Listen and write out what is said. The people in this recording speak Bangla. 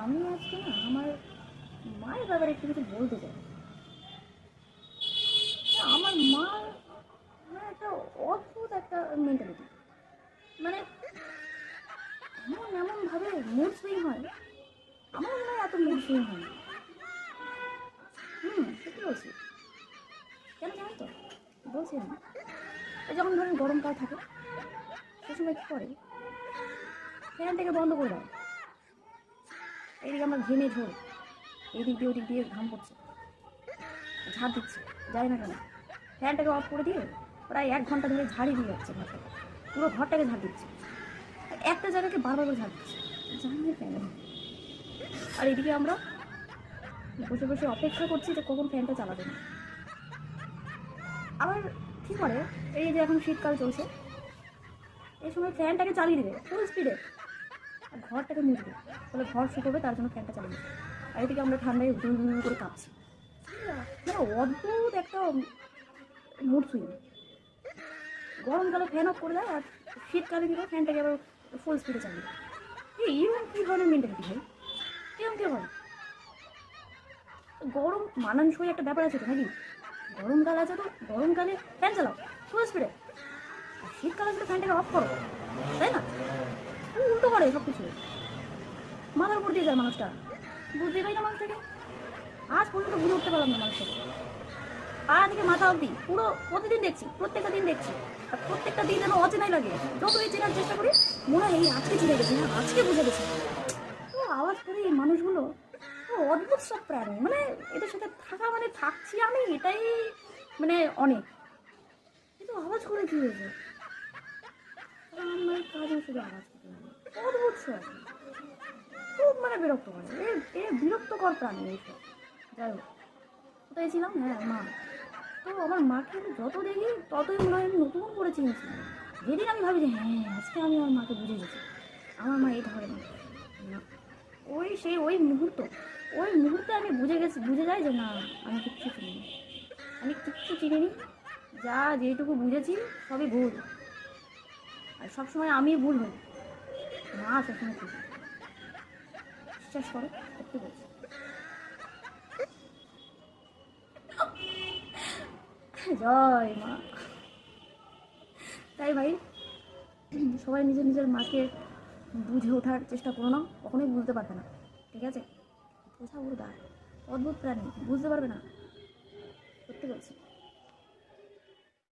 আমি আজকে না আমার মায়ের ব্যাপারে একটু কিছু বলতে চাই। আমার মা মানে একটা অদ্ভুত একটা মেন্টালিটি, মানে এমনভাবে মুড সুইং হয়। আমার মনে হয় এত মুড সুইং হয় না। সত্যি বলছি। কেন জানো তো? বলছি আমি, এই যখন ধরেন গরমকাল থাকে সে সময় কী করে, ফ্যানটাকে বন্ধ করে দেয়। এইদিকে আমরা ঘেমে ঝোল, এইদিক দিয়ে ওদিক দিয়ে ঘাম পড়ছে, ঝাড় দিচ্ছে, যাই না কেন ফ্যানটাকে অফ করে দিয়ে প্রায় 1 ঘন্টা ধরে ঝাড়ি দিয়ে যাচ্ছে ঘরটাকে, পুরো ঘরটাকে ঝাড় দিচ্ছে। একটা জায়গাকে বারবার করে ঝাড় দিচ্ছে, জানি না কেন। আর এদিকে আমরা বসে বসে অপেক্ষা করছি যে কখন ফ্যানটা চালাবে না। আবার কী করে, এই যে এখন শীতকাল চলছে, এই সময় ফ্যানটাকে চালিয়ে দেবে ফুল স্পিডে, আর ঘরটাকে মুছবে, তাহলে ঘর শুকোবে, তার জন্য ফ্যানটা চালিয়ে দেবে। আর এদিকে আমরা ঠান্ডায় দুল দুল করে কাঁপছি। মানে অদ্ভুত একটা মুড সুইং। গরমকালে ফ্যান অফ করে দেয়, আর শীতকালে কী করে ফ্যানটাকে আবার ফুল স্পিডে চালিয়ে দেয়। এরকম কী ধরনের মেন্টালিটি ভাই? এরকম কেউ হয়? গরম মানানসই একটা ব্যাপার আছে তো নাকি? গরমকাল আছে তো গরমকালে ফ্যান চালাও ফুল স্পিডে, আর শীতকালে আসলে ফ্যানটাকে অফ করো, তাই না? উল্টো করে সব কিছু, মাথার উপর দিয়ে যায় মানুষটা। বুঝতে পারি না মানুষটাকে, আজ পর্যন্ত বুঝে উঠতে পারলাম না মানুষটাকে। পা থেকে মাথা অবধি পুরো প্রতিদিন দেখছি, প্রত্যেকটা দিন দেখছি, আর প্রত্যেকটা দিন যেন অচেনাই লাগে। যতই চেনার চেষ্টা করি মনে হয় এই আজকে চিনে গেছি, হ্যাঁ আজকে বুঝে গেছি। তো আওয়াজ করে এই মানুষগুলো অদ্ভুত সব প্রাণী, মানে এদের সাথে থাকা মানে থাকছি আমি, এটাই মানে অনেক। কিন্তু আওয়াজ করে কী হয়েছে? আমার কাজে শুধু আওয়াজ করতে হবে, অদ্ভুত সব, খুব মানে বিরক্ত করে। এ বিরক্তকর প্রাণী এইসব। যাই হোক, কোথায় ছিলাম? হ্যাঁ, মা। তো আমার মাকে আমি যত দেখি ততই মনে হয় আমি নতুন করে চিনছি। যেদিন আমি ভাবি যে হ্যাঁ আজকে আমি আমার মাকে বুঝে গেছি, আমার মা এই ধরনের না, ওই মুহূর্তে আমি বুঝে যাই যে না, আমি কিচ্ছু চিনি, আমি কিচ্ছু চিনিনি। যা যেটুকু বুঝেছি সবই ভুল, আর সবসময় আমি ভুল হই, মা সবসময় ঠিক। বিশ্বাস করো, সত্যি বলছি। জয় মা। তাই ভাই, সবাই নিজের নিজের মাকে বুঝে ওঠার চেষ্টা করো না, কখনোই বুঝতে পারবে না, ঠিক আছে? বোঝা বুঝা অদ্ভুত প্রাণী, বুঝতে পারবে না, সত্যি বলছি।